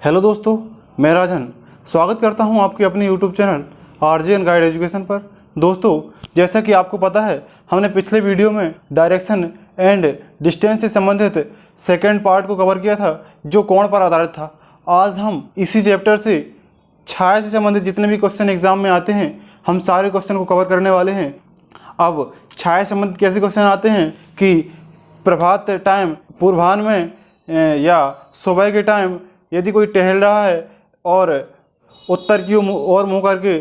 Hello दोस्तों, मैं राजन स्वागत करता हूं आपके अपने YouTube channel RJN guide education पर। दोस्तों, जैसा कि आपको पता है, हमने पिछले वीडियो में डायरेक्शन एंड डिस्टेंस से संबंधित सेकेंड पार्ट को कवर किया था, जो कोण पर आधारित था। आज हम इसी चैप्टर से छाया से संबंधित जितने भी क्वेश्चन एग्जाम में आते हैं, हम सारे क्वेश्चन को कवर करने वाले हैं। अब छाया से संबंधित कैसे क्वेश्चन आते हैं कि प्रभात टाइम पूर्वाह्न में या सुबह के टाइम यदि कोई टहल रहा है और उत्तर की ओर मुँह करके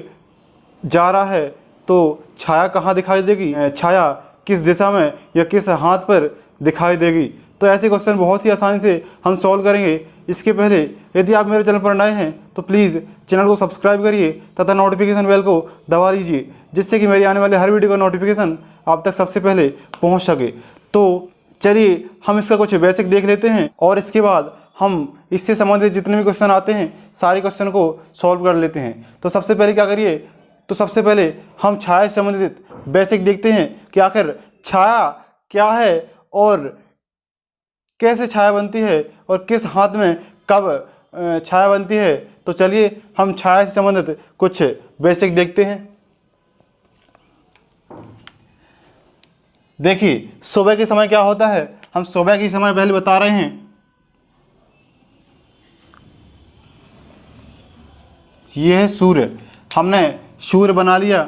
जा रहा है तो छाया कहाँ दिखाई देगी, छाया किस दिशा में या किस हाथ पर दिखाई देगी। तो ऐसे क्वेश्चन बहुत ही आसानी से हम सॉल्व करेंगे। इसके पहले यदि आप मेरे चैनल पर नए हैं तो प्लीज़ चैनल को सब्सक्राइब करिए तथा नोटिफिकेशन बेल को दबा दीजिए, जिससे कि मेरी आने वाले हर वीडियो का नोटिफिकेशन आप तक सबसे पहले पहुंच सके। तो चलिए हम इसका कुछ बेसिक देख लेते हैं और इसके बाद हम इससे संबंधित जितने भी क्वेश्चन आते हैं सारे क्वेश्चन को सॉल्व कर लेते हैं। तो सबसे पहले क्या करिए, तो सबसे पहले हम छाया से संबंधित बेसिक देखते हैं कि आखिर छाया क्या है और कैसे छाया बनती है और किस हाथ में कब छाया बनती है। तो चलिए हम छाया से संबंधित कुछ बेसिक देखते हैं। देखिए, सुबह के समय क्या होता है, हम सुबह के समय पहले बता रहे हैं। यह है सूर्य, हमने सूर्य बना लिया,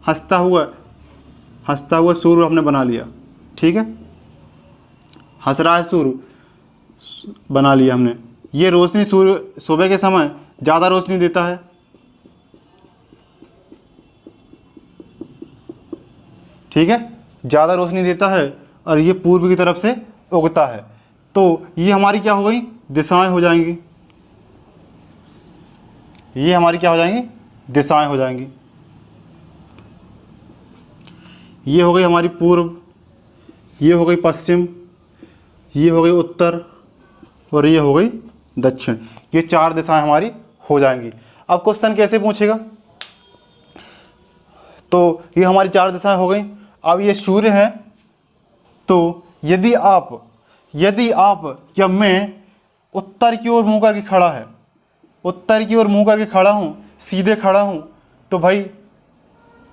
हंसता हुआ सूर्य हमने बना लिया। ठीक है, हंस रहा है सूर्य बना लिया हमने। ये रोशनी सूर्य सुबह के समय ज़्यादा रोशनी देता है। ठीक है, ज़्यादा रोशनी देता है और ये पूर्व की तरफ से उगता है। तो ये हमारी क्या हो गई, दिशाएं हो जाएंगी। ये हमारी क्या हो जाएंगी, दिशाएं हो जाएंगी। ये हो गई हमारी पूर्व, ये हो गई पश्चिम, ये हो गई उत्तर और ये हो गई दक्षिण। ये चार दिशाएं हमारी हो जाएंगी। अब क्वेश्चन कैसे पूछेगा, तो ये हमारी चार दिशाएं हो गई। अब ये सूर्य है, तो यदि आप या मैं उत्तर की ओर मुंह करके खड़ा है, उत्तर की ओर मुंह करके खड़ा हूँ, सीधे खड़ा हूँ, तो भाई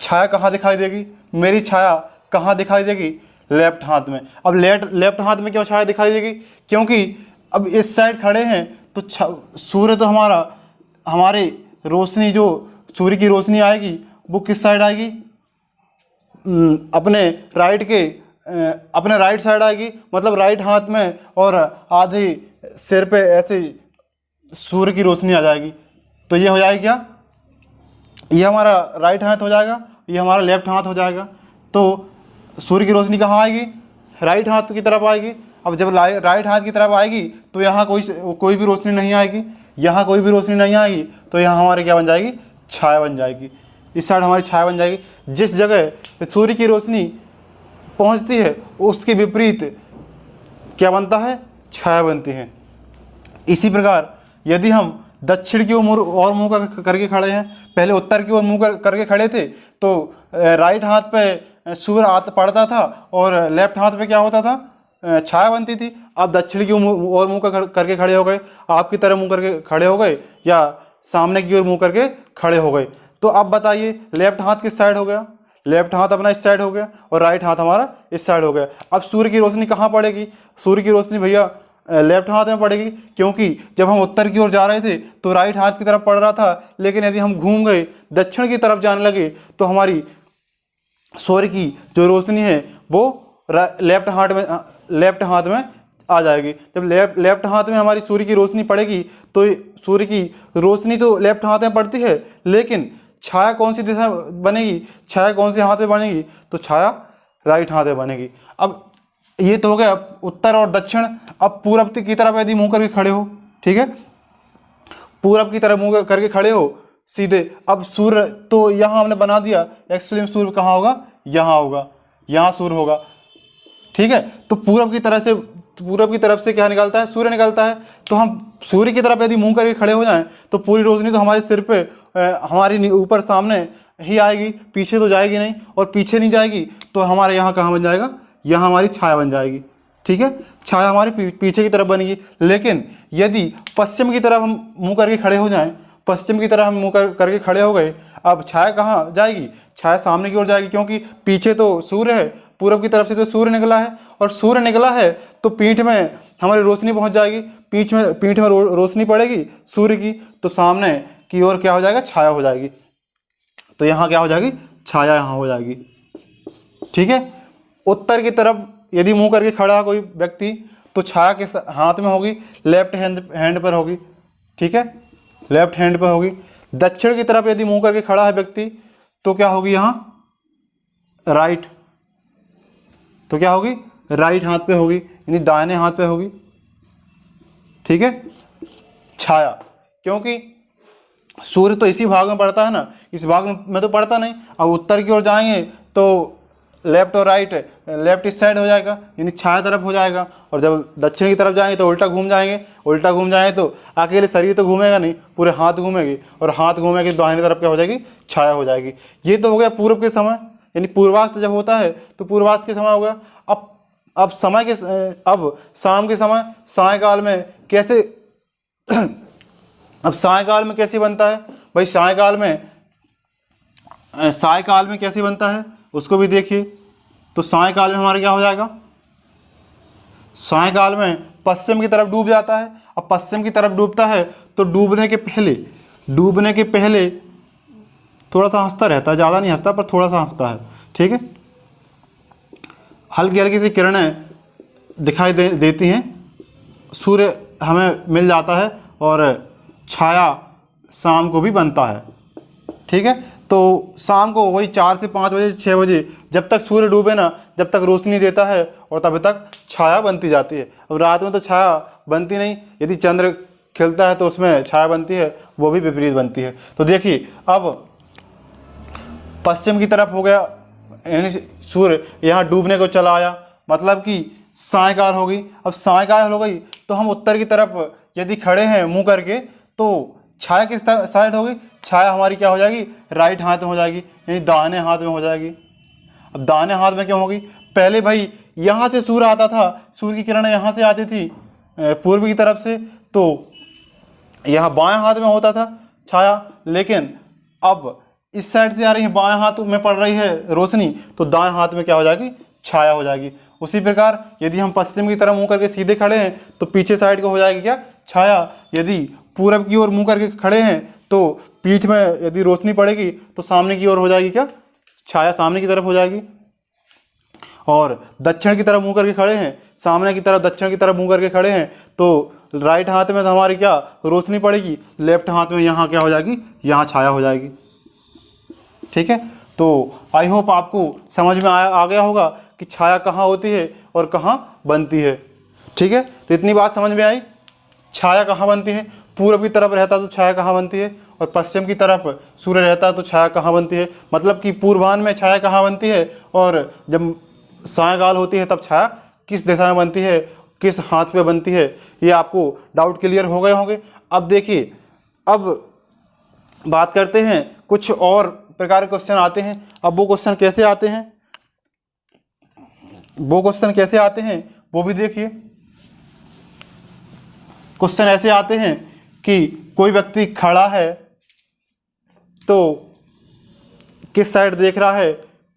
छाया कहाँ दिखाई देगी, मेरी छाया कहाँ दिखाई देगी, लेफ्ट हाथ में। अब लेफ्ट हाथ में क्यों छाया दिखाई देगी, क्योंकि अब इस साइड खड़े हैं तो सूर्य तो हमारे रोशनी, जो सूर्य की रोशनी आएगी वो किस साइड आएगी, अपने राइट साइड आएगी, मतलब राइट हाथ में, और आधे सिर पे ऐसे सूर्य की रोशनी आ जाएगी। तो ये हो जाएगी क्या, ये हमारा राइट हाथ हो जाएगा, ये हमारा लेफ्ट हाथ हो जाएगा। तो सूर्य की रोशनी कहाँ आएगी, राइट हाथ की तरफ आएगी। अब जब राइट हाथ की तरफ आएगी तो यहाँ कोई भी रोशनी नहीं आएगी, यहाँ कोई भी रोशनी नहीं आएगी, तो यहाँ हमारे क्या बन जाएगी, छाया बन जाएगी। इस साइड हमारी छाया बन जाएगी। जिस जगह सूर्य की रोशनी पहुँचती है उसके विपरीत क्या बनता है, छाया बनती है। इसी प्रकार यदि हम दक्षिण की ओर मुँह करके खड़े हैं, पहले उत्तर की ओर मुँह करके खड़े थे तो राइट हाथ पे सूर्य पड़ता था और लेफ्ट हाथ पे क्या होता था, छाया बनती थी। अब दक्षिण की ओर मुँह करके खड़े हो गए, आपकी तरह मुँह करके खड़े हो गए या सामने की ओर मुँह करके खड़े हो गए। तो अब बताइए लेफ्ट हाथ किस साइड हो गया, लेफ्ट हाथ अपना इस साइड हो गया और राइट हाथ हमारा इस साइड हो गया। अब सूर्य की रोशनी कहाँ पड़ेगी, सूर्य की रोशनी भैया लेफ्ट हाथ में पड़ेगी, क्योंकि जब हम उत्तर की ओर जा रहे थे तो राइट हाथ की तरफ पड़ रहा था, लेकिन यदि हम घूम गए दक्षिण की तरफ जाने लगे तो हमारी सूर्य की जो रोशनी है वो लेफ्ट हाथ में आ जाएगी। जब लेफ्ट हाथ में हमारी सूर्य की रोशनी पड़ेगी तो सूर्य की रोशनी तो लेफ्ट हाथ में पड़ती है, लेकिन छाया कौन सी दिशा बनेगी, छाया कौन से हाथ में बनेगी, तो छाया राइट हाथ में बनेगी। अब ये तो हो गया उत्तर और दक्षिण। अब पूरब की तरफ यदि मुंह करके खड़े हो, ठीक है, पूरब की तरफ मुंह करके खड़े हो सीधे। अब सूर्य तो यहाँ हमने बना दिया, एक्चुअली सूर्य कहाँ होगा, यहाँ होगा, यहाँ सूर्य होगा। ठीक है, तो पूरब की तरफ से क्या निकलता है, सूर्य निकलता है। तो हम सूर्य की तरफ यदि मुंह करके खड़े हो जाएं तो पूरी रोशनी तो हमारे सिर पे, हमारी ऊपर सामने ही आएगी, पीछे तो जाएगी नहीं, और पीछे नहीं जाएगी तो हमारे यहाँ कहाँ बन जाएगा, यहाँ हमारी छाया बन जाएगी। ठीक है, छाया हमारी पीछे की तरफ बनेगी। लेकिन यदि पश्चिम की तरफ हम मुंह करके खड़े हो जाएं, पश्चिम की तरफ हम मुंह करके खड़े हो गए, अब छाया कहाँ जाएगी? छाया सामने की ओर जाएगी, क्योंकि पीछे तो सूर्य है, पूरब की तरफ से तो सूर्य निकला है, और सूर्य निकला है तो पीठ में हमारी रोशनी पहुंच जाएगी, पीठ में रोशनी पड़ेगी सूर्य की, तो सामने की ओर क्या हो जाएगा? छाया हो जाएगी। तो यहाँ क्या हो जाएगी? छाया यहाँ हो जाएगी। ठीक है, उत्तर की तरफ यदि मुंह करके खड़ा है कोई व्यक्ति, तो छाया के हाथ में होगी, लेफ्ट हैंड पर होगी। ठीक है, लेफ्ट हैंड पर होगी। दक्षिण की तरफ यदि मुंह करके खड़ा है व्यक्ति, तो क्या होगी? यहाँ राइट, तो क्या होगी? राइट हाथ पे होगी, यानी दाहिने हाथ पे होगी। ठीक है, छाया, क्योंकि सूर्य तो इसी भाग में पड़ता है ना, इस भाग में तो पड़ता नहीं। अब उत्तर की ओर जाएंगे तो लेफ्ट और राइट, लेफ्ट इस साइड हो जाएगा, यानी छाया तरफ हो जाएगा, और जब दक्षिण की तरफ जाएंगे तो उल्टा घूम जाएंगे। उल्टा घूम जाएंगे तो अकेले शरीर तो घूमेगा नहीं, पूरे हाथ घूमेगी, और हाथ घूमेगी तो दाहिने तरफ क्या हो जाएगी? छाया हो जाएगी। ये तो हो गया पूर्व के समय, यानी पूर्वास्त जब होता है तो पूर्वास्त के समय हो गया। अब समय के अब शाम के समय, सायकाल में कैसे अब सायकाल में कैसे बनता है भाई? सायकाल में कैसे बनता है उसको भी देखिए। तो सायकाल में हमारा क्या हो जाएगा? सायकाल में पश्चिम की तरफ डूब जाता है। अब पश्चिम की तरफ डूबता है तो डूबने के पहले थोड़ा सा हंसता रहता है, ज़्यादा नहीं हंसता पर थोड़ा सा हंसता है। ठीक है, हल्की हल्की सी किरणें दिखाई देती हैं, सूर्य हमें मिल जाता है, और छाया शाम को भी बनता है। ठीक है, तो शाम को वही 4 से 5 बजे 6 बजे जब तक सूर्य डूबे ना, जब तक रोशनी देता है, और तब तक छाया बनती जाती है। अब रात में तो छाया बनती नहीं, यदि चंद्र खिलता है तो उसमें छाया बनती है, वो भी विपरीत बनती है। तो देखिए, अब पश्चिम की तरफ हो गया, यानी सूर्य यहाँ डूबने को चला आया, मतलब कि सायकाल हो गई। अब सायकाल हो गई तो हम उत्तर की तरफ यदि खड़े हैं मुंह करके, तो छाया किस साइड होगी? छाया हमारी क्या हो जाएगी? राइट हाथ में हो जाएगी, यानी दाहिने हाथ में हो जाएगी। अब दाहिने हाथ में क्यों होगी? पहले भाई यहाँ से सूर्य आता था, सूर्य की किरणें यहाँ से आती थी पूर्व की तरफ से, तो यहाँ बाएं हाथ में होता था छाया, लेकिन अब इस साइड से आ रही है, बाएं हाथ में पड़ रही है रोशनी, तो दाएं हाथ में क्या हो जाएगी? छाया हो जाएगी। उसी प्रकार यदि हम पश्चिम की तरफ मुंह करके सीधे खड़े हैं तो पीछे साइड को हो जाएगी क्या? छाया। यदि पूरब की ओर मुंह करके खड़े हैं तो पीठ में यदि रोशनी पड़ेगी तो सामने की ओर हो जाएगी क्या? छाया सामने की तरफ हो जाएगी। और दक्षिण की तरफ मुंह करके खड़े हैं, सामने की तरफ दक्षिण की तरफ मुंह करके खड़े हैं, तो राइट हाथ में तो हमारी क्या रोशनी पड़ेगी, लेफ्ट हाथ में यहाँ क्या हो जाएगी? यहाँ छाया हो जाएगी। ठीक है, तो आई होप आपको समझ में आ गया होगा कि छाया कहाँ होती है और कहाँ बनती है। ठीक है, तो इतनी बात समझ में आई। छाया कहाँ बनती है? पूर्व की तरफ रहता तो छाया कहाँ बनती है, और पश्चिम की तरफ सूर्य रहता तो छाया कहाँ बनती है। मतलब कि पूर्वाह्न में छाया कहाँ बनती है, और जब सायंकाल होती है तब छाया किस दिशा में बनती है, किस हाथ पे बनती है। ये आपको डाउट क्लियर हो गए होंगे। अब देखिए, अब बात करते हैं कुछ और प्रकार के क्वेश्चन आते हैं। अब वो क्वेश्चन कैसे आते हैं वो भी देखिए। क्वेश्चन ऐसे आते हैं कि कोई व्यक्ति खड़ा है तो किस साइड देख रहा है?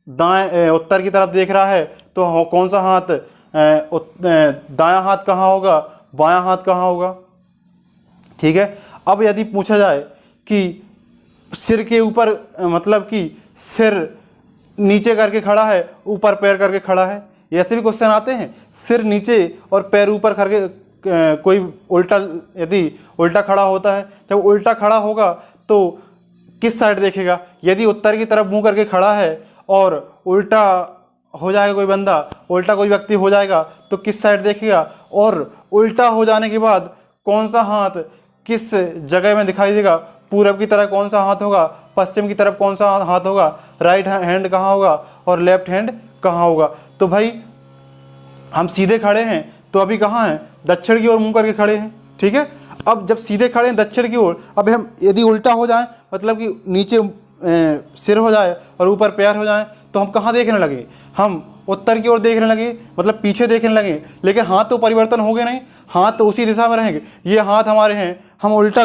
दाएं उत्तर की तरफ देख रहा है, तो कौन सा हाथ दायां हाथ कहाँ होगा, बायां हाथ कहाँ होगा? ठीक है, अब यदि पूछा जाए कि सिर के ऊपर, मतलब कि सिर नीचे करके खड़ा है, ऊपर पैर करके खड़ा है, ऐसे भी क्वेश्चन आते हैं। सिर नीचे और पैर ऊपर करके कोई उल्टा, यदि उल्टा खड़ा होता है, जब उल्टा खड़ा होगा तो किस साइड देखेगा? यदि उत्तर की तरफ मुंह करके खड़ा है और उल्टा हो जाएगा कोई बंदा, उल्टा कोई व्यक्ति हो जाएगा तो किस साइड देखेगा? और उल्टा हो जाने के बाद कौन सा हाथ किस जगह में दिखाई देगा? पूरब की तरफ कौन सा हाथ होगा, पश्चिम की तरफ कौन सा हाथ होगा, राइट हैंड कहाँ होगा और लेफ्ट हैंड कहाँ होगा? तो भाई हम सीधे खड़े हैं तो अभी कहाँ हैं? दक्षिण की ओर मुंह करके खड़े हैं। ठीक है, अब जब सीधे खड़े हैं दक्षिण की ओर, अब हम यदि उल्टा हो जाएं, मतलब कि नीचे सिर हो जाए और ऊपर पैर हो जाए, तो हम कहाँ देखने लगे? हम उत्तर की ओर देखने लगे, मतलब पीछे देखने लगे, लेकिन हाथ तो परिवर्तन हो गए नहीं, हाथ तो उसी दिशा में रहेंगे। ये हाथ हमारे हैं, हम उल्टा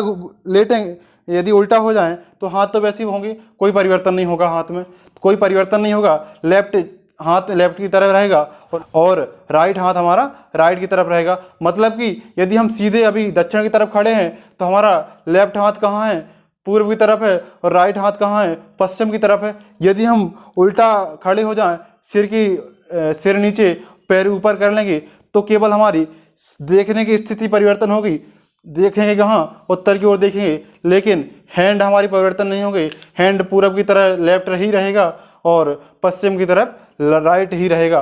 लेटेंगे, यदि उल्टा हो जाएं तो हाथ तो वैसे ही होंगे, कोई परिवर्तन नहीं होगा, हाथ में कोई परिवर्तन नहीं होगा। लेफ्ट हाथ लेफ्ट की तरफ रहेगा और राइट हाथ हमारा राइट की तरफ रहेगा। मतलब कि यदि हम सीधे अभी दक्षिण की तरफ खड़े हैं तो हमारा लेफ्ट हाथ कहाँ है, पूर्व की तरफ है, और राइट हाथ कहाँ है, पश्चिम की तरफ है। यदि हम उल्टा खड़े हो जाएं, सिर नीचे पैर ऊपर कर लेंगे तो केवल हमारी देखने की स्थिति परिवर्तन होगी। देखेंगे कहाँ, उत्तर की ओर देखेंगे, लेकिन हैंड हमारी परिवर्तन नहीं होगी। हैंड पूरब की तरह लेफ्ट ही रहेगा और पश्चिम की तरफ राइट ही रहेगा।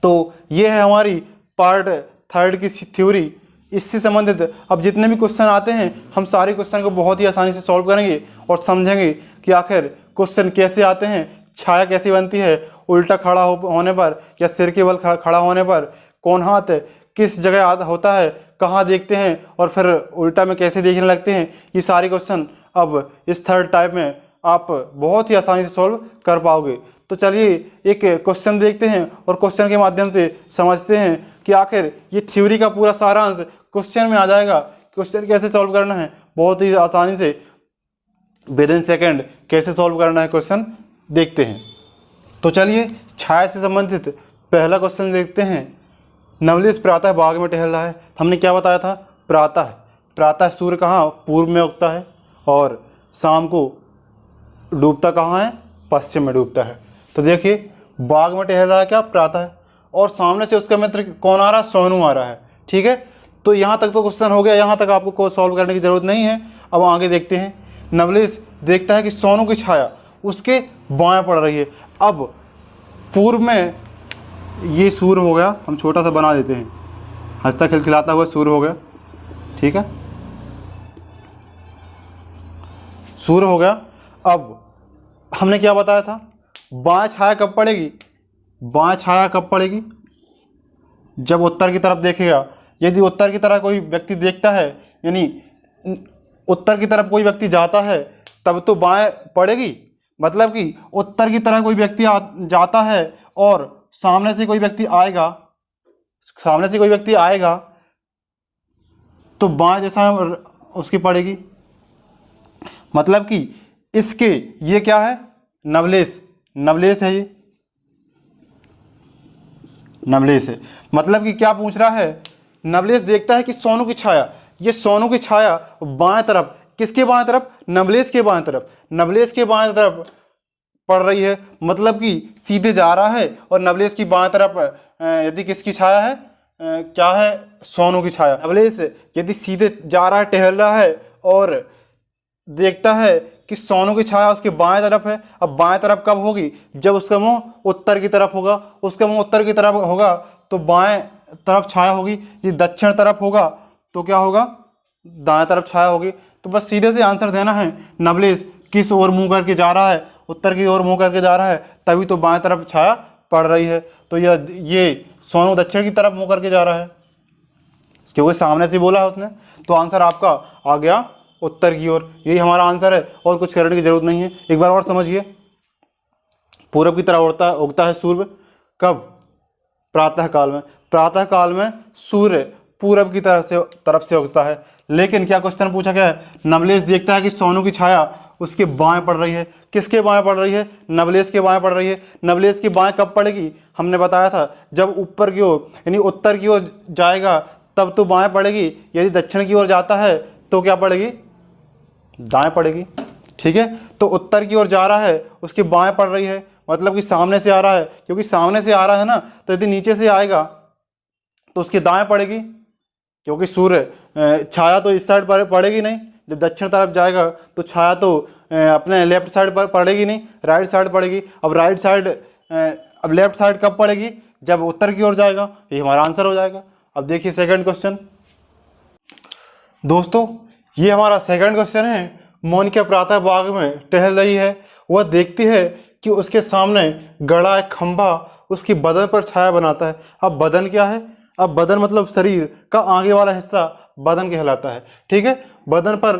तो ये है हमारी पार्ट 3 की थ्योरी। इससे संबंधित अब जितने भी क्वेश्चन आते हैं, हम सारे क्वेश्चन को बहुत ही आसानी से सॉल्व करेंगे और समझेंगे कि आखिर क्वेश्चन कैसे आते हैं, छाया कैसे बनती है, उल्टा खड़ा होने पर या सिर के बल खड़ा होने पर कौन हाथ किस जगह होता है, कहाँ देखते हैं, और फिर उल्टा में कैसे देखने लगते हैं। ये सारे क्वेश्चन अब इस 3rd टाइप में आप बहुत ही आसानी से सॉल्व कर पाओगे। तो चलिए एक क्वेश्चन देखते हैं और क्वेश्चन के माध्यम से समझते हैं कि आखिर ये थ्योरी का पूरा सारांश क्वेश्चन में आ जाएगा। क्वेश्चन कैसे सॉल्व करना है, बहुत ही आसानी से विद इन सेकेंड कैसे सॉल्व करना है, क्वेश्चन देखते हैं। तो चलिए छाया से संबंधित पहला क्वेश्चन देखते हैं। नवलेश प्रातः बाग में टहल रहा है। हमने क्या बताया था, प्रातः सूर्य कहाँ, पूर्व में उगता है, और शाम को डूबता कहाँ है, पश्चिम में डूबता है। तो देखिए बाग में टहल रहा है क्या, प्रातः, और सामने से उसका मित्र कौन आ रहा है, सोनू आ रहा है। ठीक है, तो यहाँ तक तो क्वेश्चन हो गया, यहाँ तक आपको कोई सॉल्व करने की ज़रूरत नहीं है। अब आगे देखते हैं। नवलेश देखता है कि सोनू की छाया उसके बाएं पड़ रही है। अब पूर्व में ये सूर्य हो गया, हम छोटा सा बना देते हैं, हंसता खिलखिलाता हुआ सूर्य हो गया। ठीक है, सूर्य हो गया। अब हमने क्या बताया था, बाएं छाया कब पड़ेगी, बाएं छाया कब पड़ेगी, जब उत्तर की तरफ देखेगा। यदि उत्तर की तरफ कोई व्यक्ति देखता है, यानी उत्तर की तरफ कोई व्यक्ति जाता है, तब तो बाएं पड़ेगी। मतलब कि उत्तर की तरफ कोई व्यक्ति जाता है और सामने से कोई व्यक्ति आएगा, तो बाएं दिशा में उसकी पड़ेगी। मतलब कि इसके ये क्या है, नवलेश है, ये नवलेश है। मतलब कि क्या पूछ रहा है, नवलेश देखता है कि सोनू की छाया, ये सोनू की छाया बाएं तरफ, किसके बाएं तरफ, नवलेश के बाएं तरफ, नवलेश के बाएं तरफ पड़ रही है। मतलब कि सीधे जा रहा है और नवलेश की बाएं तरफ यदि किसकी छाया है, क्या है, सोनू की छाया। नवलेश यदि सीधे जा रहा है, टहल रहा है, और देखता है कि सोनू की छाया उसके बाएं तरफ है। अब बाएं तरफ कब होगी, जब उसका मुंह उत्तर की तरफ होगा। उसका मुंह उत्तर की तरफ होगा तो बाएं तरफ छाया होगी। ये दक्षिण तरफ होगा तो क्या होगा, दाएं तरफ छाया होगी। तो बस सीधे से आंसर देना है, नवलेश किस ओर मुंह करके जा रहा है, उत्तर की ओर मुंह करके जा रहा है, तभी तो बाएं तरफ छाया पड़ रही है। तो ये सोनू दक्षिण की तरफ मुंह करके जा रहा है, क्योंकि सामने से बोला है उसने। तो आंसर आपका आ गया उत्तर की ओर। यही हमारा आंसर है, और कुछ करने की जरूरत नहीं है। एक बार और समझिए, पूरब की तरफ उगता है सूर्य, कब, प्रातः काल में। प्रातः काल में सूर्य पूरब की तरफ से उगता है। लेकिन क्या क्वेश्चन पूछा गया है, नवलेश देखता है कि सोनू की छाया उसके बाएं पड़ रही है। किसके बाएं पड़ रही है, नवलेश के बाएं पड़ रही है। नवलेश की बाएं कब पड़ेगी, हमने बताया था जब ऊपर की ओर यानी उत्तर की ओर जाएगा तब तो बाएं पड़ेगी। यदि दक्षिण की ओर जाता है तो क्या पड़ेगी, दाएं पड़ेगी। ठीक है, तो उत्तर की ओर जा रहा है, उसकी बाएं पड़ रही है, मतलब कि सामने से आ रहा है। क्योंकि सामने से आ रहा है ना, तो यदि नीचे से आएगा तो उसकी दाएं पड़ेगी, क्योंकि सूर्य छाया तो इस साइड पर पड़ेगी नहीं। जब दक्षिण तरफ जाएगा तो छाया तो अपने लेफ्ट साइड पर पड़ेगी नहीं, राइट साइड पड़ेगी। अब अब लेफ्ट साइड कब पड़ेगी, जब उत्तर की ओर जाएगा। ये हमारा आंसर हो जाएगा। अब देखिए सेकंड क्वेश्चन। दोस्तों ये हमारा सेकंड क्वेश्चन है। मोनिका प्रातः बाग में टहल रही है। वह देखती है कि उसके सामने गड़ा एक खंभा उसकी बदन पर छाया बनाता है। अब बदन क्या है, अब बदन मतलब शरीर का आगे वाला हिस्सा बदन कहलाता है। ठीक है, बदन पर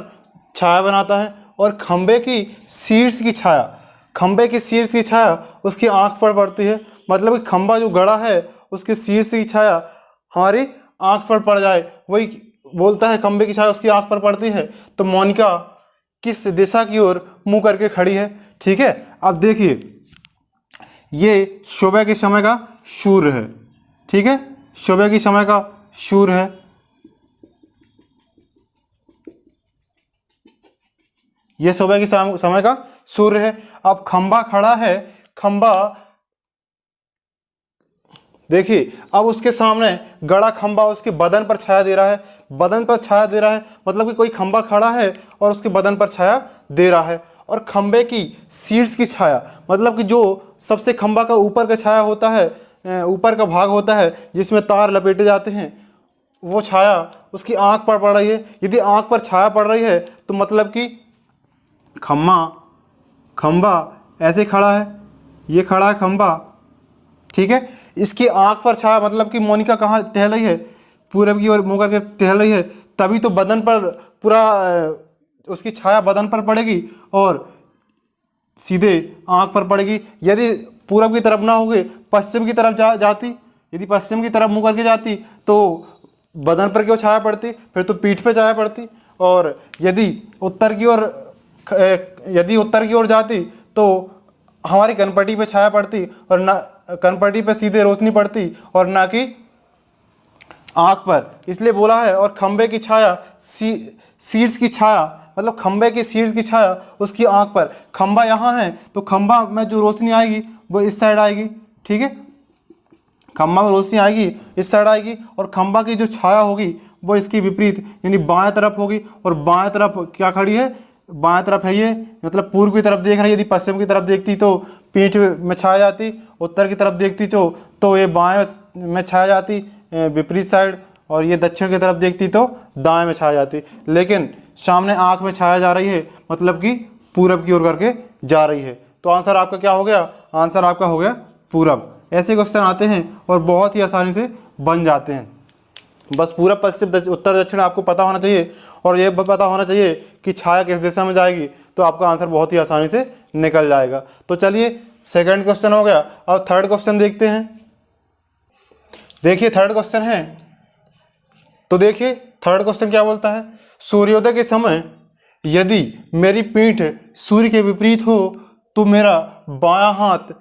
छाया बनाता है और खंभे की शीर्ष की छाया उसकी आंख पर पड़ती है। मतलब कि खंभा जो गड़ा है उसके शीर्ष की छाया हमारी आंख पर पड़ जाए, वही बोलता है खंभे की छाया उसकी आंख पर पड़ती है। तो मोनिका किस दिशा की ओर मुंह करके खड़ी है। ठीक है, अब देखिए ये सुबह के समय का सूर्य है। ठीक है, सुबह के समय का सूर्य है। ये सुबह के समय का सूर्य है। अब खंभा खड़ा है, खंभा देखिए अब उसके सामने गड़ा खंभा उसके बदन पर छाया दे रहा है, बदन पर छाया दे रहा है, मतलब कि कोई खंभा खड़ा है और उसके बदन पर छाया दे रहा है। और खंभे की शीर्ष की छाया मतलब कि जो सबसे खंभा का ऊपर का छाया होता है, ऊपर का भाग होता है जिसमें तार लपेटे जाते हैं, वो छाया उसकी आंख पर पड़ रही है। यदि आंख पर छाया पड़ रही है तो मतलब कि खंभा ऐसे खड़ा है, ये खड़ा है खंभा। ठीक है, इसकी आंख पर छाया मतलब कि मोनिका कहाँ टहल रही है, पूरब की ओर मुंह करके टहल रही है, तभी तो बदन पर पूरा उसकी छाया बदन पर पड़ेगी और सीधे आंख पर पड़ेगी। यदि पूरब की तरफ ना होगी, पश्चिम की तरफ जाती, यदि पश्चिम की तरफ मुंह करके जाती तो बदन पर क्यों छाया पड़ती, फिर तो पीठ पे छाया पड़ती। और यदि उत्तर की ओर जाती तो हमारी कनपट्टी पे छाया पड़ती और ना कनपट्टी पे सीधे रोशनी पड़ती और ना कि आँख पर, इसलिए बोला है। और खंबे की छाया शीर्ष की छाया मतलब खंबे की शीर्ष की छाया उसकी आँख पर। खंबा यहाँ है तो खंबा में जो रोशनी आएगी वो इस साइड आएगी। ठीक है, खंबा में रोशनी आएगी इस साइड आएगी और खंबा की जो छाया होगी वो इसकी विपरीत यानी बाएं तरफ होगी। और बाएं तरफ क्या खड़ी है, बाएं तरफ है ये, मतलब पूर्व की तरफ देख रही है। यदि पश्चिम की तरफ देखती तो पीठ में छाया जाती, उत्तर की तरफ देखती तो ये बाएं में छाया जाती विपरीत साइड, और ये दक्षिण की तरफ देखती तो दाएं में छाया जाती। लेकिन सामने आंख में छाया जा रही है मतलब कि पूरब की ओर करके जा रही है। तो आंसर आपका क्या हो गया, आंसर आपका हो गया पूरब। ऐसे क्वेश्चन आते हैं और बहुत ही आसानी से बन जाते हैं। बस पूरब पश्चिम उत्तर दक्षिण आपको पता होना चाहिए और ये पता होना चाहिए कि छाया किस दिशा में जाएगी, तो आपका आंसर बहुत ही आसानी से निकल जाएगा। तो चलिए सेकंड क्वेश्चन हो गया। अब थर्ड क्वेश्चन देखते हैं। देखिए थर्ड क्वेश्चन है, तो देखिए थर्ड क्वेश्चन क्या बोलता है, सूर्योदय के समय यदि मेरी पीठ सूर्य के विपरीत हो तो मेरा बायां हाथ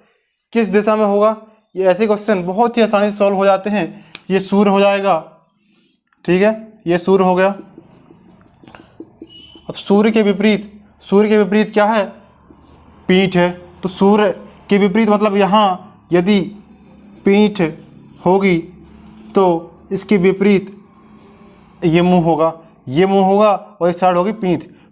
किस दिशा में होगा। ये ऐसे क्वेश्चन बहुत ही आसानी से सॉल्व हो जाते हैं। ये सूर्य हो जाएगा, ठीक है, ये सूर्य हो गया। अब सूर्य के विपरीत क्या है, पीठ है। तो सूर्य के विपरीत मतलब यहाँ यदि पीठ होगी तो इसके विपरीत ये मुंह होगा और इस साइड होगी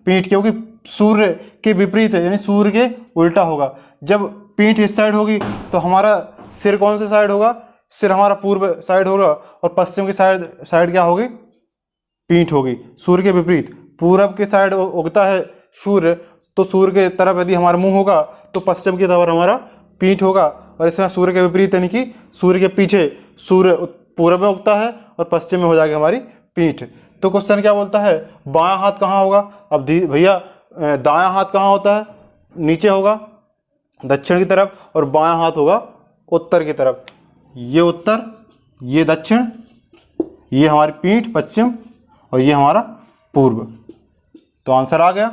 पीठ क्योंकि सूर्य के विपरीत है यानी सूर्य के उल्टा होगा। जब पीठ इस साइड होगी तो हमारा सिर कौन से साइड होगा, सिर हमारा पूर्व साइड होगा और पश्चिम की साइड क्या होगी, पीठ होगी। सूर्य के विपरीत पूरब के साइड उगता है सूर्य, तो सूर्य के तरफ यदि हमारा मुंह होगा तो पश्चिम की तरफ हमारा पीठ होगा। और इसमें सूर्य के विपरीत यानी कि सूर्य के पीछे सूर्य पूरब में उगता है और पश्चिम में हो जाएगी हमारी पीठ। तो क्वेश्चन क्या बोलता है, बायां हाथ कहाँ होगा। अब भैया दायां हाथ कहाँ होता है, नीचे होगा दक्षिण की तरफ, और बायां हाथ होगा उत्तर की तरफ। ये उत्तर, ये दक्षिण, ये हमारी पीठ पश्चिम और ये हमारा पूर्व। तो आंसर आ गया,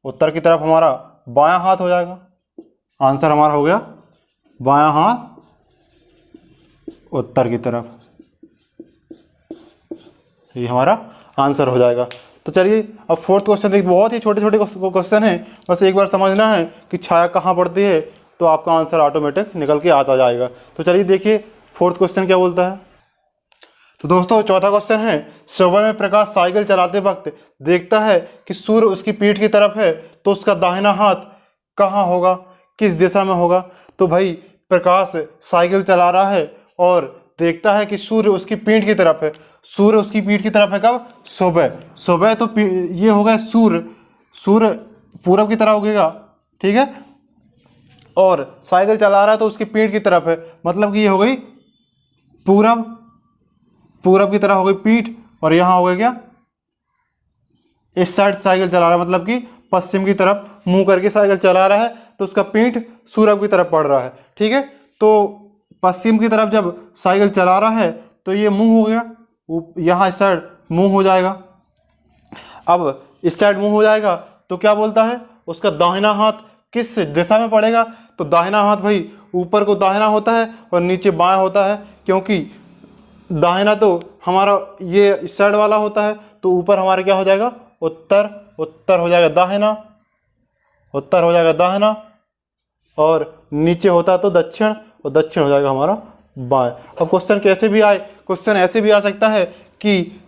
उत्तर की तरफ हमारा बायां हाथ हो जाएगा। आंसर हमारा हो गया बायां हाथ उत्तर की तरफ, ये हमारा आंसर हो जाएगा। तो चलिए अब फोर्थ क्वेश्चन देखिए, बहुत ही छोटे छोटे क्वेश्चन हैं, बस एक बार समझना है कि छाया कहाँ पड़ती है तो आपका आंसर ऑटोमेटिक निकल के आता जाएगा। तो चलिए देखिए फोर्थ क्वेश्चन क्या बोलता है। तो दोस्तों चौथा क्वेश्चन है, सुबह में प्रकाश साइकिल चलाते वक्त देखता है कि सूर्य उसकी पीठ की तरफ है तो उसका दाहिना हाथ कहाँ होगा, किस दिशा में होगा। तो भाई प्रकाश साइकिल चला रहा है और देखता है कि सूर्य उसकी पीठ की तरफ है। सूर्य उसकी पीठ की तरफ है कब, सुबह तो ये होगा सूर्य पूरब की तरफ उगेगा, ठीक है, और साइकिल चला रहा है तो उसकी पीठ की तरफ है, मतलब कि ये हो गई पूरब की तरफ हो गई पीठ, और यहाँ हो गया क्या, इस साइड साइकिल चला रहा है मतलब कि पश्चिम की तरफ मुंह करके साइकिल चला रहा है तो उसका पीठ सूरब की तरफ पड़ रहा है, ठीक है। तो पश्चिम की तरफ जब साइकिल चला रहा है तो ये मुंह हो गया, यहाँ इस साइड मुंह हो जाएगा। अब इस साइड मुंह हो जाएगा तो क्या बोलता है, उसका दाहिना हाथ किस दिशा में पड़ेगा, तो दाहिना हाथ भाई ऊपर को दाहिना होता है और नीचे बायां होता है, क्योंकि दाहिना तो हमारा ये इस साइड वाला होता है, तो ऊपर हमारा क्या हो जाएगा, उत्तर, उत्तर हो जाएगा दाहिना, उत्तर हो जाएगा दाहिना, और नीचे होता है तो दक्षिण, और दक्षिण हो जाएगा हमारा बाएं। अब क्वेश्चन कैसे भी आए, क्वेश्चन ऐसे भी आ सकता है कि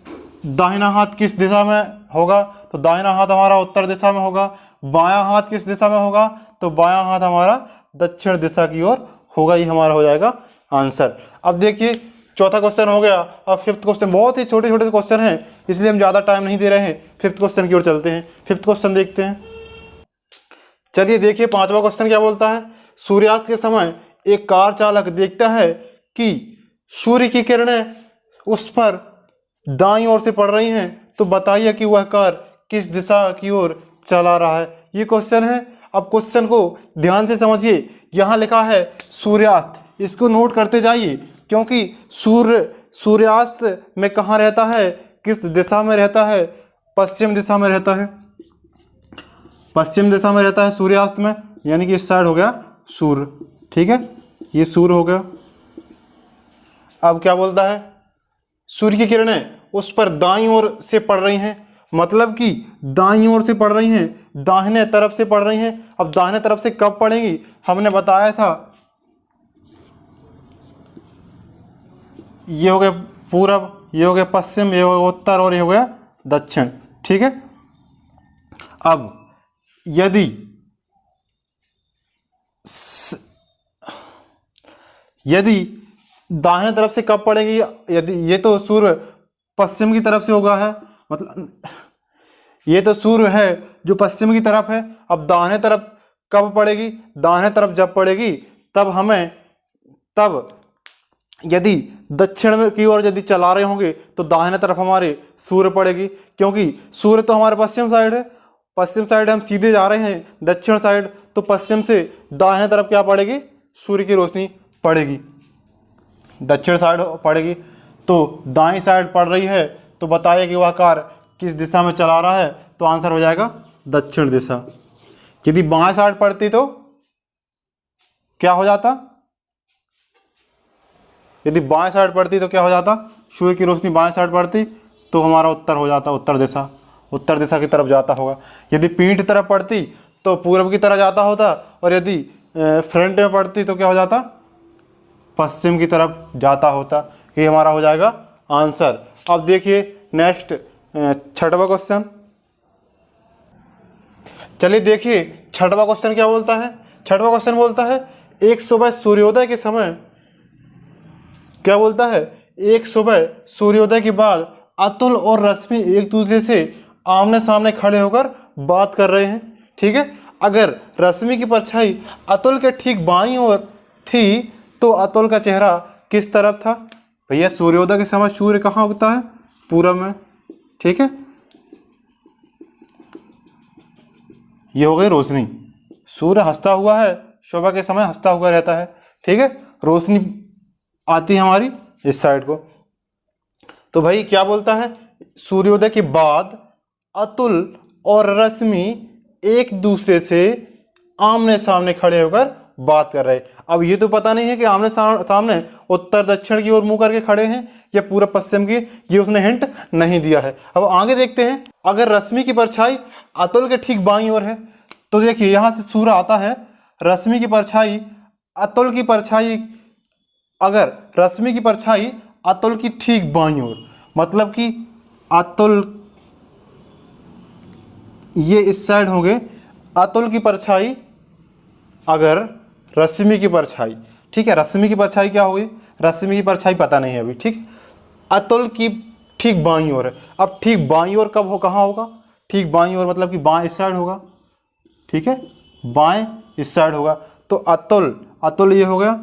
दाहिना हाथ किस दिशा में होगा, तो दाहिना हाथ हमारा उत्तर दिशा में होगा, बायां हाथ किस दिशा में होगा, तो बायां हाथ हमारा दक्षिण दिशा की ओर होगा, ये हमारा हो जाएगा आंसर। अब देखिए चौथा क्वेश्चन हो गया। अब फिफ्थ क्वेश्चन, बहुत ही छोटे छोटे क्वेश्चन हैं इसलिए हम ज़्यादा टाइम नहीं दे रहे हैं, फिफ्थ क्वेश्चन की ओर चलते हैं। फिफ्थ क्वेश्चन देखते हैं। चलिए देखिए पांचवा क्वेश्चन क्या बोलता है, सूर्यास्त के समय एक कार चालक देखता है कि सूर्य की किरणें उस पर दाईं ओर से पड़ रही हैं, तो बताइए कि वह कार किस दिशा की ओर चला रहा है। ये क्वेश्चन है। अब क्वेश्चन को ध्यान से समझिए, यहाँ लिखा है सूर्यास्त, इसको नोट करते जाइए, क्योंकि सूर्यास्त में कहाँ रहता है, किस दिशा में रहता है, पश्चिम दिशा में रहता है, पश्चिम दिशा में रहता है सूर्यास्त में, यानी कि इस साइड हो गया सूर्य, ठीक है, ये सूर्य हो गया। अब क्या बोलता है, सूर्य की किरणें उस पर दाईं ओर से पड़ रही हैं, मतलब कि दाईं ओर से पड़ रही हैं, दाहिने तरफ से पड़ रही हैं। अब दाहिने तरफ से कब पड़ेंगी, हमने बताया था, ये हो गया पूरब, ये हो गया पश्चिम, ये हो गया उत्तर और ये हो गया दक्षिण, ठीक है। अब यदि दाहिने तरफ से कब पड़ेगी, यदि ये तो सूर्य पश्चिम की तरफ से होगा है, मतलब ये तो सूर्य है जो पश्चिम की तरफ है। अब दाहिने तरफ कब पड़ेगी, दाहिने तरफ जब पड़ेगी तब यदि दक्षिण में की ओर यदि चला रहे होंगे तो दाहिने तरफ हमारे सूर्य पड़ेगी, क्योंकि सूर्य तो हमारे पश्चिम साइड है, पश्चिम साइड हम सीधे जा रहे हैं दक्षिण साइड, तो पश्चिम से दाहिने तरफ क्या पड़ेगी, सूर्य की रोशनी पड़ेगी, दक्षिण साइड पड़ेगी। तो दाईं साइड पड़ रही है, तो बताइए कि वह कार किस दिशा में चला रहा है, तो आंसर हो जाएगा दक्षिण दिशा। यदि बाएं साइड पड़ती तो क्या हो जाता, यदि बाएं साइड पड़ती तो क्या हो जाता, सूर्य की रोशनी बाएं साइड पड़ती तो हमारा उत्तर हो जाता, उत्तर दिशा, उत्तर दिशा की तरफ जाता होगा। यदि पीठ तरफ पड़ती तो पूर्व की तरफ जाता होता, और यदि फ्रंट में पड़ती तो क्या हो जाता, पश्चिम की तरफ जाता होता। ये हमारा हो जाएगा आंसर। अब देखिए नेक्स्ट छठवां क्वेश्चन। चलिए देखिए छठवां क्वेश्चन क्या बोलता है। छठवां क्वेश्चन बोलता है, एक सुबह सूर्योदय के समय, क्या बोलता है, एक सुबह सूर्योदय के बाद अतुल और रश्मि एक दूसरे से आमने सामने खड़े होकर बात कर रहे हैं, ठीक है। अगर रश्मि की परछाई अतुल के ठीक बाईं ओर थी तो अतुल का चेहरा किस तरफ था। भैया सूर्योदय के समय सूर्य कहाँ उगता है, पूरब में, ठीक है। ये हो गई रोशनी, सूर्य हंसता हुआ है, सुबह के समय हंसता हुआ रहता है, ठीक है। रोशनी आती है हमारी इस साइड को। तो भाई क्या बोलता है, सूर्योदय के बाद अतुल और रश्मि एक दूसरे से आमने सामने खड़े होकर बात कर रहे। अब ये तो पता नहीं है कि आमने सामने उत्तर दक्षिण की ओर मुंह करके खड़े हैं या पूरब पश्चिम की, ये उसने हिंट नहीं दिया है। अब आगे देखते हैं, अगर रश्मि की परछाई अतुल के ठीक बाईं ओर है, तो देखिए यहाँ से सूर्य आता है, रश्मि की परछाई अतुल की परछाई, अगर रश्मि की परछाई अतुल की ठीक बाईं ओर, मतलब कि अतुल ये इस साइड होंगे, अतुल की परछाई अगर रश्मि की परछाई, ठीक है, रश्मि की परछाई क्या होगी, रश्मि की परछाई पता नहीं है अभी, ठीक, अतुल की ठीक बाईं ओर है। अब ठीक बाईं ओर कब हो, कहाँ होगा, ठीक बाईं ओर मतलब कि बाएं इस साइड होगा, ठीक है, बाएं इस साइड होगा। तो अतुल ये हो गया,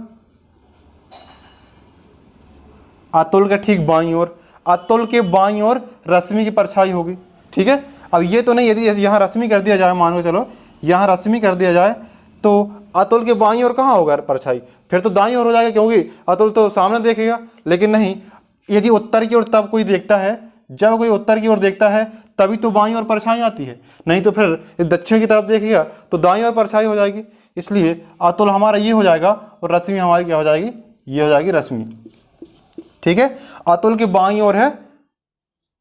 अतुल के ठीक बाईं ओर, अतुल के बाईं ओर रश्मि की परछाई होगी, ठीक है। अब ये तो नहीं, यदि यहाँ रश्मि कर दिया जाए, मान लो चलो यहाँ रश्मि कर दिया जाए, तो अतुल के बाईं ओर कहाँ होगा परछाई, फिर तो दाईं ओर हो जाएगा, क्योंकि अतुल तो सामने देखेगा। लेकिन नहीं, यदि उत्तर की ओर तब कोई देखता है, जब कोई उत्तर की ओर देखता है तभी तो बाईं ओर परछाई आती है, नहीं तो फिर दक्षिण की तरफ देखेगा तो दाईं ओर परछाई हो जाएगी। इसलिए अतुल हमारा ये हो जाएगा और रश्मि हमारी क्या हो जाएगी, ये हो जाएगी रश्मि। ठीक है, अतुल की बाईं ओर है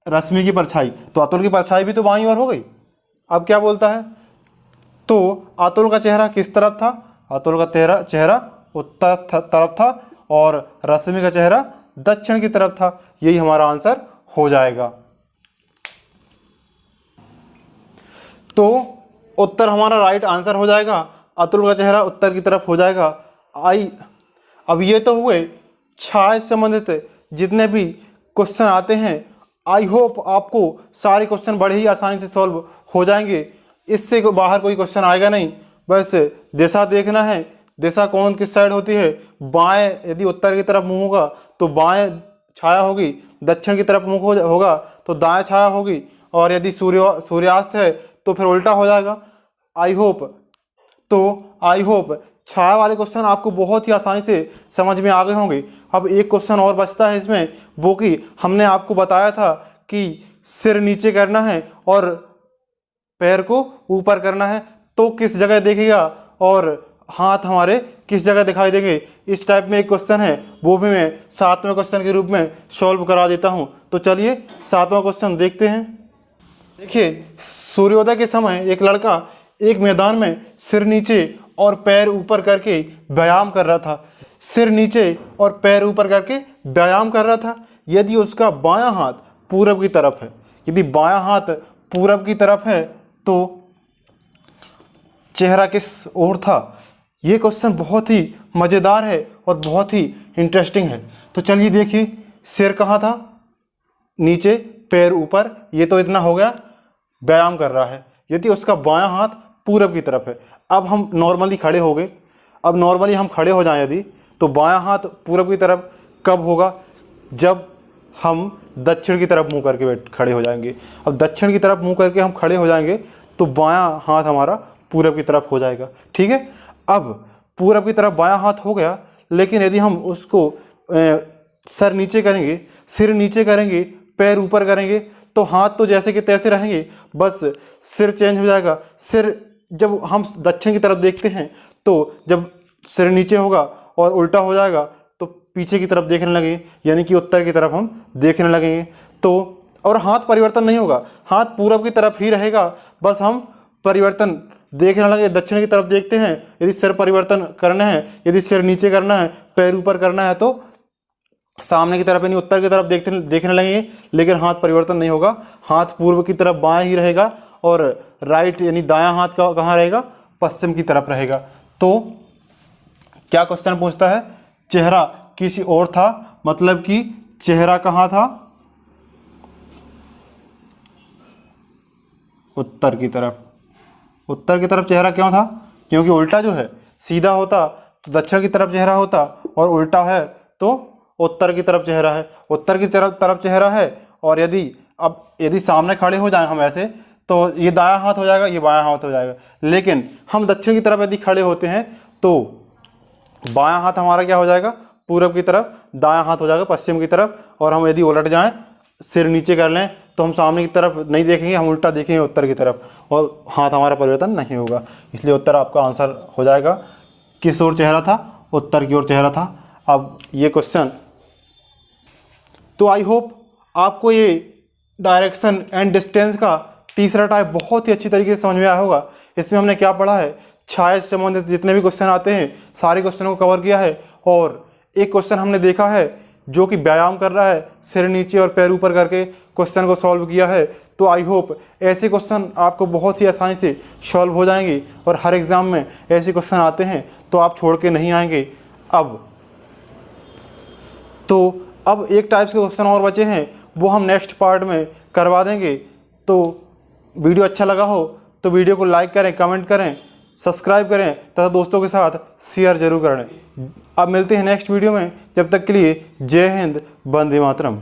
रश्मि की परछाई, तो अतुल की परछाई भी तो बाईं ओर हो गई। अब क्या बोलता है, तो अतुल का चेहरा किस तरफ था, अतुल का चेहरा उत्तर तरफ था और रश्मि का चेहरा दक्षिण की तरफ था। यही हमारा आंसर हो जाएगा। तो उत्तर हमारा राइट आंसर हो जाएगा, अतुल का चेहरा उत्तर की तरफ हो जाएगा। अब ये तो हुए छाया से संबंधित जितने भी क्वेश्चन आते हैं। आई होप आपको सारे क्वेश्चन बड़े ही आसानी से सॉल्व हो जाएंगे, इससे बाहर कोई क्वेश्चन आएगा नहीं। बस दिशा देखना है, दिशा कौन किस साइड होती है। बाएं यदि उत्तर की तरफ मुंह होगा तो बाएं छाया होगी, दक्षिण की तरफ मुंह होगा तो दाएं छाया होगी, और यदि सूर्यास्त है तो फिर उल्टा हो जाएगा। आई होप छाया वाले क्वेश्चन आपको बहुत ही आसानी से समझ में आ गए होंगे। अब एक क्वेश्चन और बचता है इसमें, वो कि हमने आपको बताया था कि सिर नीचे करना है और पैर को ऊपर करना है, तो किस जगह देखेगा और हाथ हमारे किस जगह दिखाई देंगे। इस टाइप में एक क्वेश्चन है, वो भी मैं 7वें क्वेश्चन के रूप में सॉल्व करा देता हूँ। तो चलिए 7वां क्वेश्चन देखते हैं। देखिए, सूर्योदय के समय एक लड़का एक मैदान में सिर नीचे और पैर ऊपर करके व्यायाम कर रहा था। सिर नीचे और पैर ऊपर करके व्यायाम कर रहा था। यदि उसका बायां हाथ पूरब की तरफ है, यदि बायां हाथ पूरब की तरफ है तो चेहरा किस ओर था। ये क्वेश्चन बहुत ही मज़ेदार है और बहुत ही इंटरेस्टिंग है। तो चलिए देखिए, सिर कहाँ था, नीचे पैर ऊपर, ये तो इतना हो गया, व्यायाम कर रहा है। यदि उसका बायां हाथ पूरब की तरफ है, अब हम नॉर्मली खड़े हो गए। अब नॉर्मली हम खड़े हो जाएं यदि, तो बायां हाथ पूरब की तरफ कब होगा, जब हम दक्षिण की तरफ मुंह करके खड़े हो जाएंगे। अब दक्षिण की तरफ मुंह करके हम खड़े हो जाएंगे तो बायां हाथ हमारा पूरब की तरफ हो जाएगा। ठीक है, अब पूरब की तरफ बायां हाथ हो गया, लेकिन यदि हम उसको सर नीचे करेंगे, सिर नीचे करेंगे, पैर ऊपर करेंगे, तो हाथ तो जैसे कि तैसे रहेंगे, बस सिर चेंज हो जाएगा। सिर जब हम दक्षिण की तरफ देखते हैं तो जब सिर नीचे होगा और उल्टा हो जाएगा तो पीछे की तरफ देखने लगेंगे, यानी कि उत्तर की तरफ हम देखने लगेंगे। तो और हाथ परिवर्तन नहीं होगा, हाथ पूरब की तरफ ही रहेगा, बस हम परिवर्तन देखने लगे, दक्षिण की तरफ देखते हैं। यदि सिर परिवर्तन करना है, यदि सिर नीचे करना है, पैर ऊपर करना है, तो सामने की तरफ यानी उत्तर की तरफ देखने लगेंगे, लेकिन हाथ परिवर्तन नहीं होगा। हाथ पूर्व की तरफ बायां ही रहेगा और राइट यानी दायां हाथ का कहाँ रहेगा, पश्चिम की तरफ रहेगा। तो क्या क्वेश्चन पूछता है, चेहरा किसी और था, मतलब कि चेहरा कहाँ था, उत्तर की तरफ। उत्तर की तरफ चेहरा क्यों था, क्योंकि उल्टा जो है सीधा होता तो दक्षिण की तरफ चेहरा होता, और उल्टा है तो उत्तर की तरफ चेहरा है। उत्तर की तरफ चेहरा है, और यदि सामने खड़े हो जाए हम ऐसे, तो ये दायां हाथ हो जाएगा, ये बायां हाथ हो जाएगा। लेकिन हम दक्षिण की तरफ यदि खड़े होते हैं तो बायां हाथ हमारा क्या हो जाएगा, पूरब की तरफ, दायां हाथ हो जाएगा पश्चिम की तरफ। और हम यदि उलट जाएं, सिर नीचे कर लें, तो हम सामने की तरफ नहीं देखेंगे, हम उल्टा देखेंगे उत्तर की तरफ, और हाथ हमारा परिवर्तन नहीं होगा। इसलिए उत्तर आपका आंसर हो जाएगा। किस ओर चेहरा था, उत्तर की ओर चेहरा था। अब ये क्वेश्चन, तो आई होप आपको ये डायरेक्शन एंड डिस्टेंस का तीसरा टाइप बहुत ही अच्छी तरीके से समझ में आया होगा। इसमें हमने क्या पढ़ा है, छाया से संबंधित जितने भी क्वेश्चन आते हैं सारे क्वेश्चनों को कवर किया है। और एक क्वेश्चन हमने देखा है जो कि व्यायाम कर रहा है, सिर नीचे और पैर ऊपर करके क्वेश्चन को सॉल्व किया है। तो आई होप ऐसे क्वेश्चन आपको बहुत ही आसानी से सॉल्व हो जाएंगे, और हर एग्ज़ाम में ऐसे क्वेश्चन आते हैं तो आप छोड़ के नहीं आएंगे। अब एक टाइप के क्वेश्चन और बचे हैं, वो हम नेक्स्ट पार्ट में करवा देंगे। तो वीडियो अच्छा लगा हो तो वीडियो को लाइक करें, कमेंट करें, सब्सक्राइब करें तथा दोस्तों के साथ शेयर जरूर करें। अब मिलते हैं नेक्स्ट वीडियो में, जब तक के लिए जय हिंद, वंदे मातरम।